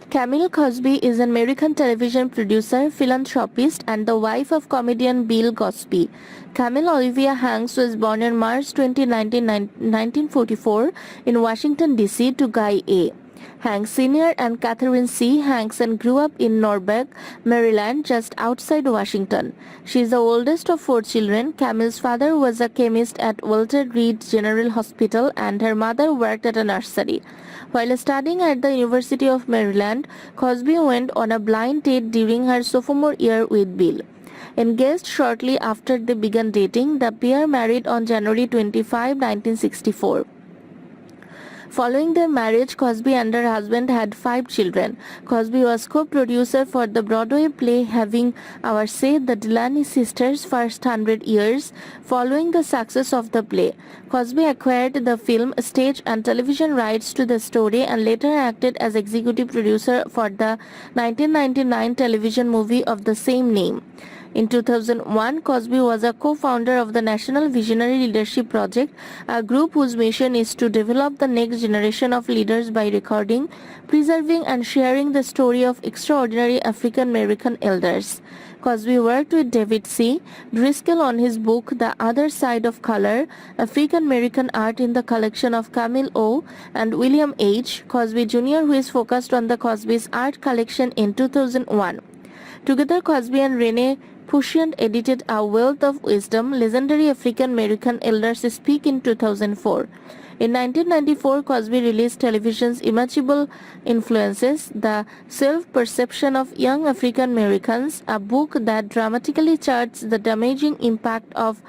Camille Cosby is an American television producer, philanthropist, and the wife of comedian Bill Cosby. Camille Olivia Hanks was born on March 20, 1944 in Washington, D.C. to Guy A. Hanks Sr. and Catherine C. Hanks and grew up in Norbeck, Maryland, just outside Washington. She is the oldest of 4 children. Camille's father was a chemist at Walter Reed General Hospital and her mother worked at a nursery. While studying at the University of Maryland, Cosby went on a blind date during her sophomore year with Bill. Engaged shortly after they began dating, the pair married on January 25, 1964. Following their marriage, Cosby and her husband had 5 children. Cosby was co-producer for the Broadway play Having Our Say, the Delaney sisters' first 100 years. Following the success of the play, Cosby acquired the film, stage and television rights to the story and later acted as executive producer for the 1999 television movie of the same name. In 2001, Cosby was a co-founder of the National Visionary Leadership Project, a group whose mission is to develop the next generation of leaders by recording, preserving and sharing the story of extraordinary African American elders. Cosby worked with David C. Driscoll on his book The Other Side of Color, African American Art in the collection of Camille O. and William H. Cosby Jr., who is focused on the Cosby's art collection in 2001. Together, Cosby and Renee Pusciant edited A Wealth of Wisdom, Legendary African American Elders Speak in 2004. In 1994, Cosby released television's Immatchable Influences, The Self-Perception of Young African Americans, a book that dramatically charts the damaging impact of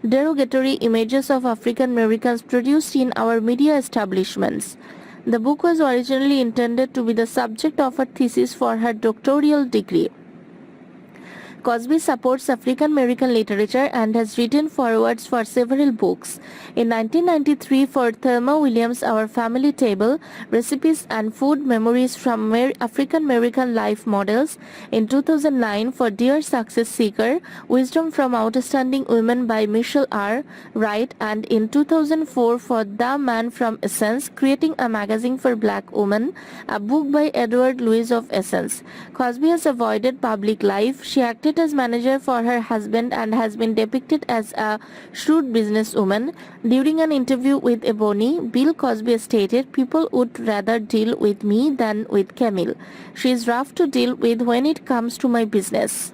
derogatory images of African Americans produced in our media establishments. The book was originally intended to be the subject of her thesis for her doctoral degree. Cosby supports African American literature and has written forewords for several books. In 1993, for Thelma Williams' Our Family Table, Recipes and Food Memories from African American Life Models. In 2009, for Dear Success Seeker, Wisdom from Outstanding Women by Michelle R. Wright. And in 2004, for The Man from Essence, Creating a Magazine for Black Women, a book by Edward Louis of Essence. Cosby has avoided public life. She acted as manager for her husband and has been depicted as a shrewd businesswoman. During an interview with Ebony, Bill Cosby stated, "People would rather deal with me than with Camille. She is rough to deal with when it comes to my business."